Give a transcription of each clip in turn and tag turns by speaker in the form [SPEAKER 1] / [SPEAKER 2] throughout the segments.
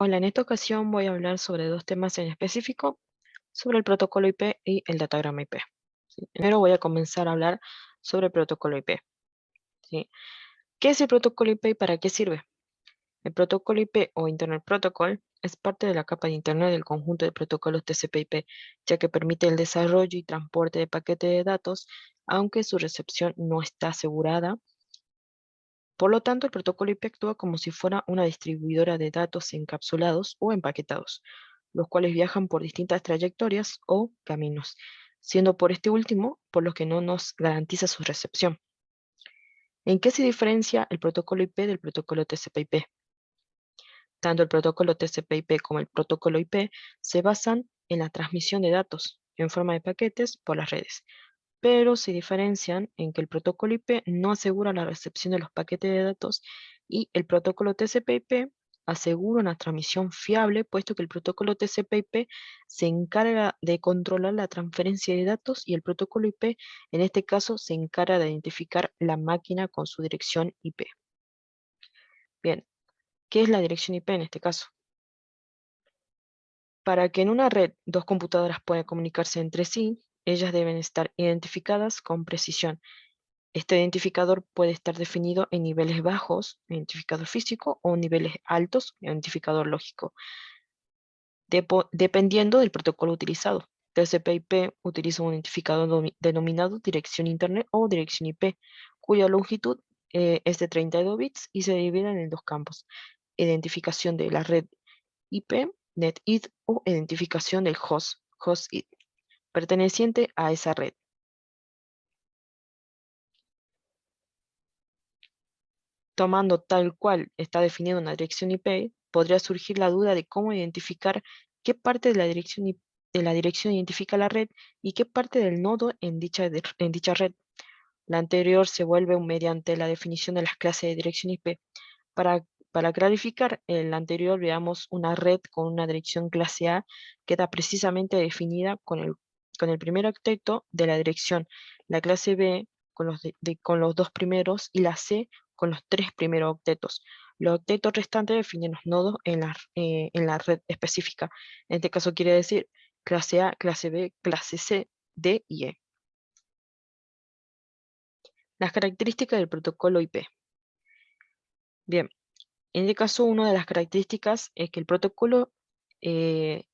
[SPEAKER 1] Hola, en esta ocasión voy a hablar sobre dos temas en específico, sobre el protocolo IP y el datagrama IP. ¿Sí? Primero voy a comenzar a hablar sobre el protocolo IP. ¿Sí? ¿Qué es el protocolo IP y para qué sirve? El protocolo IP o Internet Protocol es parte de la capa de Internet del conjunto de protocolos TCP/IP, ya que permite el desarrollo y transporte de paquetes de datos, aunque su recepción no está asegurada. Por lo tanto, el protocolo IP actúa como si fuera una distribuidora de datos encapsulados o empaquetados, los cuales viajan por distintas trayectorias o caminos, siendo por este último por lo que no nos garantiza su recepción. ¿En qué se diferencia el protocolo IP del protocolo TCP/IP? Tanto el protocolo TCP/IP como el protocolo IP se basan en la transmisión de datos en forma de paquetes por las redes, pero se diferencian en que el protocolo IP no asegura la recepción de los paquetes de datos y el protocolo TCP/IP asegura una transmisión fiable, puesto que el protocolo TCP/IP se encarga de controlar la transferencia de datos y el protocolo IP, en este caso, se encarga de identificar la máquina con su dirección IP. Bien, ¿qué es la dirección IP en este caso? Para que en una red dos computadoras puedan comunicarse entre sí, ellas deben estar identificadas con precisión. Este identificador puede estar definido en niveles bajos, identificador físico, o niveles altos, identificador lógico, dependiendo del protocolo utilizado. TCP/IP utiliza un identificador denominado dirección Internet o dirección IP, cuya longitud es de 32 bits y se divide en dos campos: identificación de la red IP, NetID, o identificación del host, HostID, perteneciente a esa red. Tomando tal cual está definida una dirección IP, podría surgir la duda de cómo identificar qué parte de la dirección identifica la red y qué parte del nodo en dicha red. La anterior se vuelve mediante la definición de las clases de dirección IP. Para, para clarificar el anterior, veamos una red con una dirección clase A queda precisamente definida con el primer octeto de la dirección, la clase B con con los dos primeros y la C con los tres primeros octetos. Los octetos restantes definen los nodos en la red específica. En este caso quiere decir clase A, clase B, clase C, D y E. Las características del protocolo IP. Bien, en este caso, una de las características es que el protocolo, en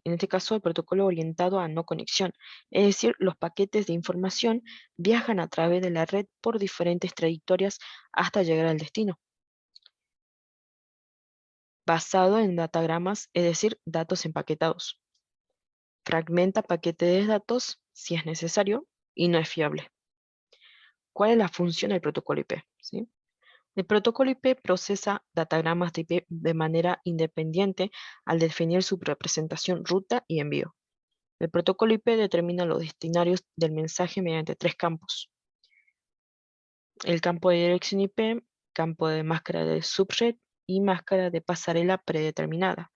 [SPEAKER 1] este caso, el protocolo orientado a no conexión, es decir, los paquetes de información viajan a través de la red por diferentes trayectorias hasta llegar al destino, basado en datagramas, es decir, datos empaquetados. Fragmenta paquetes de datos si es necesario y no es fiable. ¿Cuál es la función del protocolo IP? ¿Sí? El protocolo IP procesa datagramas de IP de manera independiente al definir su representación, ruta y envío. El protocolo IP determina los destinatarios del mensaje mediante tres campos: el campo de dirección IP, campo de máscara de subred y máscara de pasarela predeterminada.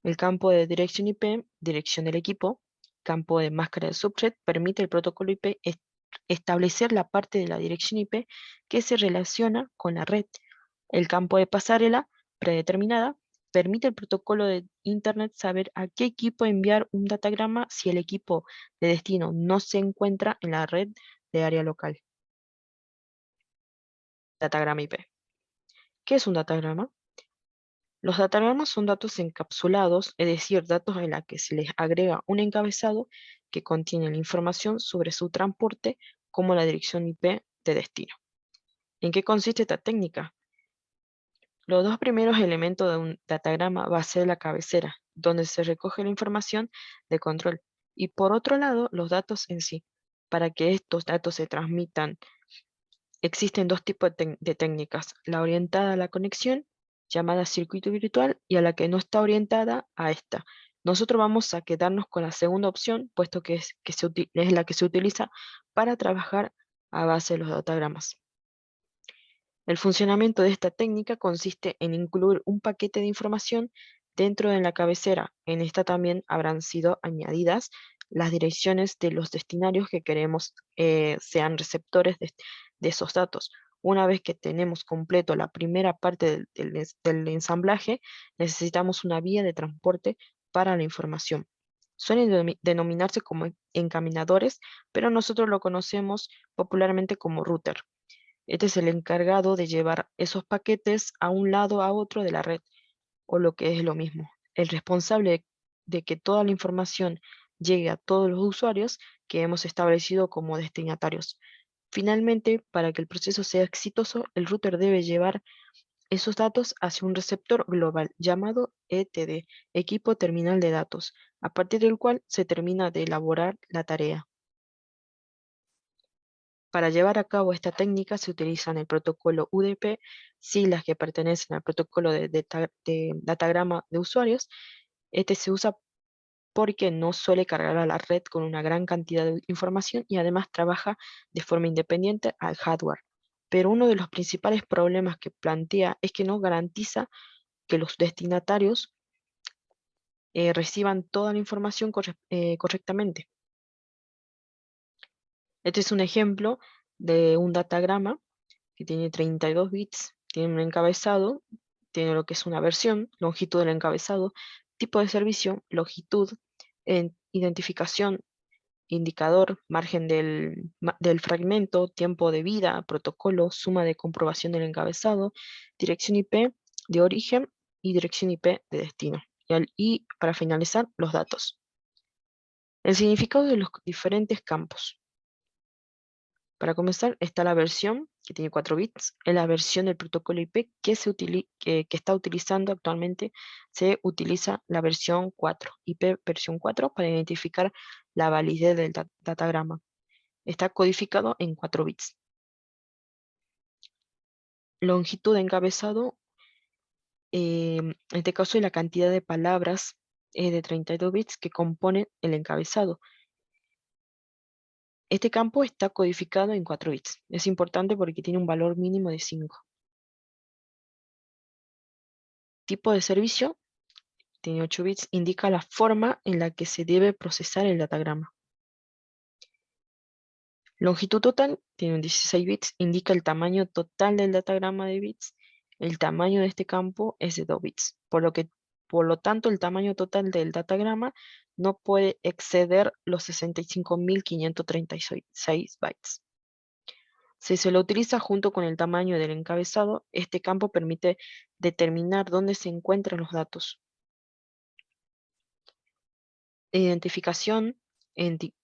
[SPEAKER 1] El campo de dirección IP, dirección del equipo, campo de máscara de subred, permite al protocolo IP establecer la parte de la dirección IP que se relaciona con la red. El campo de pasarela predeterminada permite al protocolo de Internet saber a qué equipo enviar un datagrama si el equipo de destino no se encuentra en la red de área local. Datagrama IP. ¿Qué es un datagrama? Los datagramas son datos encapsulados, es decir, datos en la que se les agrega un encabezado que contiene la información sobre su transporte, como la dirección IP de destino. ¿En qué consiste esta técnica? Los dos primeros elementos de un datagrama va a ser la cabecera, donde se recoge la información de control, y por otro lado, los datos en sí. Para que estos datos se transmitan, existen dos tipos de técnicas: la orientada a la conexión, llamada circuito virtual, y a la que no está orientada a esta. Nosotros vamos a quedarnos con la segunda opción, puesto que es la que se utiliza para trabajar a base de los datagramas. El funcionamiento de esta técnica consiste en incluir un paquete de información dentro de la cabecera. En esta también habrán sido añadidas las direcciones de los destinatarios que queremos sean receptores de esos datos. Una vez que tenemos completo la primera parte del ensamblaje, necesitamos una vía de transporte para la información. Suelen denominarse como encaminadores, pero nosotros lo conocemos popularmente como router. Este es el encargado de llevar esos paquetes a un lado a otro de la red, o lo que es lo mismo, el responsable de que toda la información llegue a todos los usuarios que hemos establecido como destinatarios. Finalmente, para que el proceso sea exitoso, el router debe llevar esos datos hacia un receptor global llamado ETD, equipo terminal de datos, a partir del cual se termina de elaborar la tarea. Para llevar a cabo esta técnica se utilizan el protocolo UDP, siglas que pertenecen al protocolo de datagrama de usuarios. Este se usa porque no suele cargar a la red con una gran cantidad de información y además trabaja de forma independiente al hardware. Pero uno de los principales problemas que plantea es que no garantiza que los destinatarios reciban toda la información correctamente. Este es un ejemplo de un datagrama que tiene 32 bits, tiene un encabezado, tiene lo que es una versión, longitud del encabezado, tipo de servicio, longitud, identificación, indicador, margen del fragmento, tiempo de vida, protocolo, suma de comprobación del encabezado, dirección IP de origen y dirección IP de destino. Y para finalizar, los datos. El significado de los diferentes campos. Para comenzar, está la versión, que tiene 4 bits, es la versión del protocolo IP que está utilizando actualmente. Se utiliza la versión 4, IP versión 4, para identificar la validez del datagrama. Está codificado en 4 bits. Longitud de encabezado, en este caso, es la cantidad de palabras de 32 bits que componen el encabezado. Este campo está codificado en 4 bits. Es importante porque tiene un valor mínimo de 5. Tipo de servicio, tiene 8 bits, indica la forma en la que se debe procesar el datagrama. Longitud total, tiene 16 bits, indica el tamaño total del datagrama de bits. El tamaño de este campo es de 2 bits, por lo tanto, el tamaño total del datagrama no puede exceder los 65.536 bytes. Si se lo utiliza junto con el tamaño del encabezado, este campo permite determinar dónde se encuentran los datos. Identificación,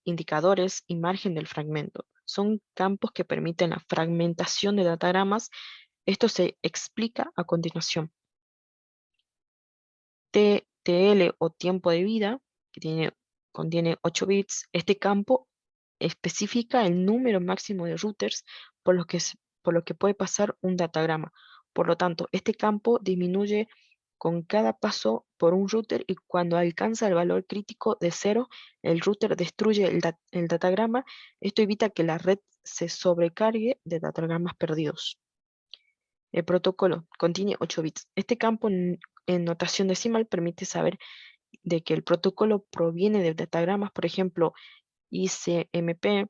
[SPEAKER 1] indicadores y margen del fragmento. Son campos que permiten la fragmentación de datagramas. Esto se explica a continuación. TTL o tiempo de vida, que contiene 8 bits. Este campo especifica el número máximo de routers por lo que puede pasar un datagrama. Por lo tanto, este campo disminuye con cada paso por un router y cuando alcanza el valor crítico de 0, el router destruye el datagrama. Esto evita que la red se sobrecargue de datagramas perdidos. El protocolo contiene 8 bits. Este campo en notación decimal permite saber de que el protocolo proviene de datagramas, por ejemplo, ICMP,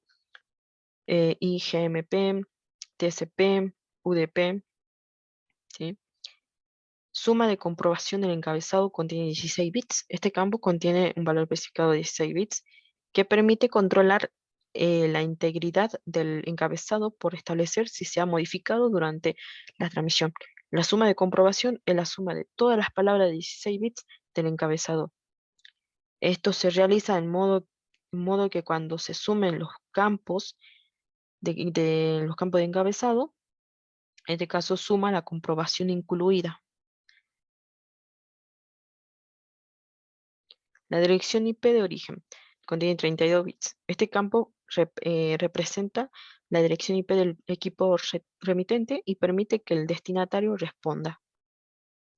[SPEAKER 1] IGMP, TCP, UDP. ¿Sí? Suma de comprobación del encabezado contiene 16 bits. Este campo contiene un valor especificado de 16 bits que permite controlar la integridad del encabezado por establecer si se ha modificado durante la transmisión. La suma de comprobación es la suma de todas las palabras de 16 bits del encabezado. Esto se realiza en modo que cuando se sumen los campos de los campos de encabezado, en este caso suma la comprobación incluida. La dirección IP de origen contiene 32 bits. Este campo representa la dirección IP del equipo remitente y permite que el destinatario responda.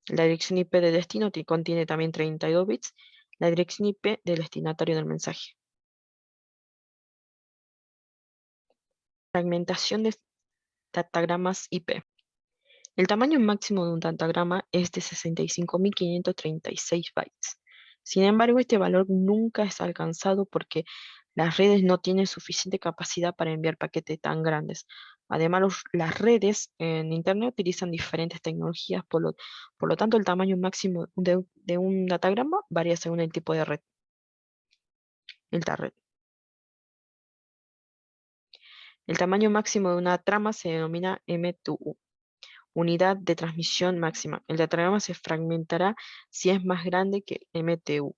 [SPEAKER 1] La dirección IP de destino contiene también 32 bits, la dirección IP del destinatario del mensaje. Fragmentación de datagramas IP. El tamaño máximo de un datagrama es de 65.536 bytes. Sin embargo, este valor nunca es alcanzado porque las redes no tienen suficiente capacidad para enviar paquetes tan grandes. Además, las redes en Internet utilizan diferentes tecnologías, por lo tanto, el tamaño máximo de un datagrama varía según el tipo de red, red. El tamaño máximo de una trama se denomina MTU, unidad de transmisión máxima. El datagrama se fragmentará si es más grande que el MTU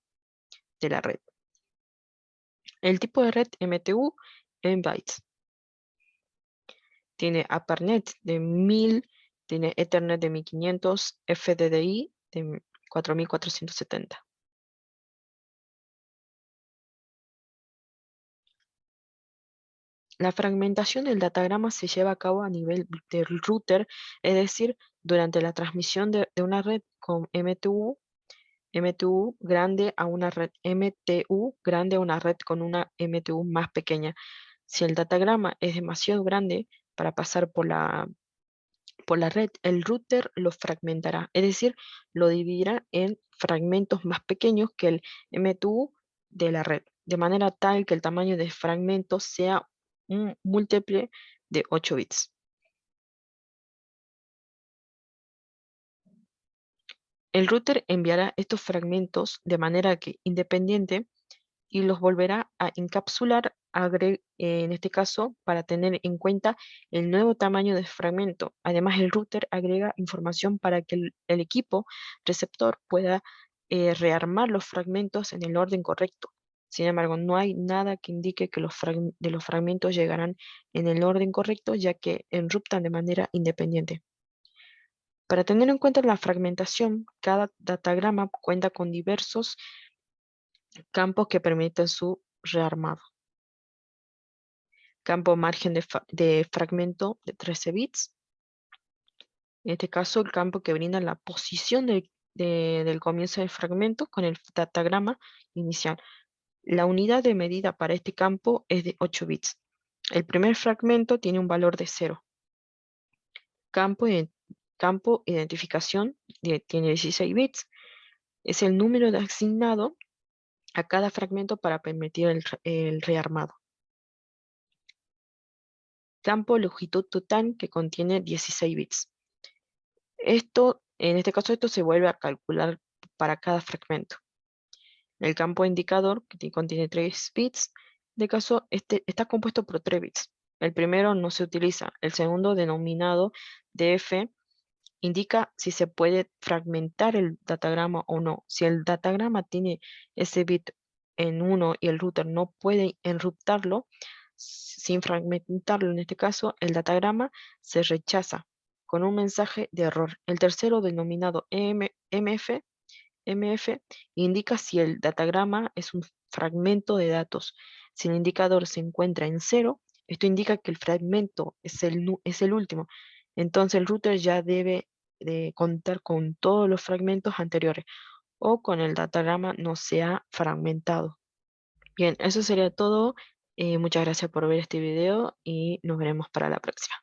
[SPEAKER 1] de la red. El tipo de red MTU en bytes. Tiene ARPANET de 1000, tiene Ethernet de 1500, FDDI de 4470. La fragmentación del datagrama se lleva a cabo a nivel del router, es decir, durante la transmisión de una red con MTU grande a una red MTU grande a una red con una MTU más pequeña. Si el datagrama es demasiado grande para pasar por la red, el router lo fragmentará, es decir, lo dividirá en fragmentos más pequeños que el MTU de la red, de manera tal que el tamaño de fragmento sea un múltiple de 8 bits. El router enviará estos fragmentos de manera que independiente y los volverá a encapsular, en este caso, para tener en cuenta el nuevo tamaño de fragmento. Además, el router agrega información para que el equipo receptor pueda rearmar los fragmentos en el orden correcto. Sin embargo, no hay nada que indique que de los fragmentos llegarán en el orden correcto, ya que enruptan de manera independiente. Para tener en cuenta la fragmentación, cada datagrama cuenta con diversos campos que permiten su rearmado. Campo margen de fragmento de 13 bits. En este caso, el campo que brinda la posición del comienzo del fragmento con el datagrama inicial. La unidad de medida para este campo es de 8 bits. El primer fragmento tiene un valor de 0. Campo, campo identificación tiene 16 bits. Es el número asignado a cada fragmento para permitir el rearmado. Campo longitud total que contiene 16 bits. En este caso, esto se vuelve a calcular para cada fragmento. El campo indicador, que contiene 3 bits, de caso, está compuesto por 3 bits. El primero no se utiliza. El segundo, denominado DF, indica si se puede fragmentar el datagrama o no. Si el datagrama tiene ese bit en 1 y el router no puede enruptarlo, sin fragmentarlo en este caso, el datagrama se rechaza con un mensaje de error. El tercero, denominado MF, indica si el datagrama es un fragmento de datos. Si el indicador se encuentra en 0, esto indica que el fragmento es el último. Entonces el router ya debe de contar con todos los fragmentos anteriores o con el datagrama no se ha fragmentado. Bien, eso sería todo. Muchas gracias por ver este video y nos veremos para la próxima.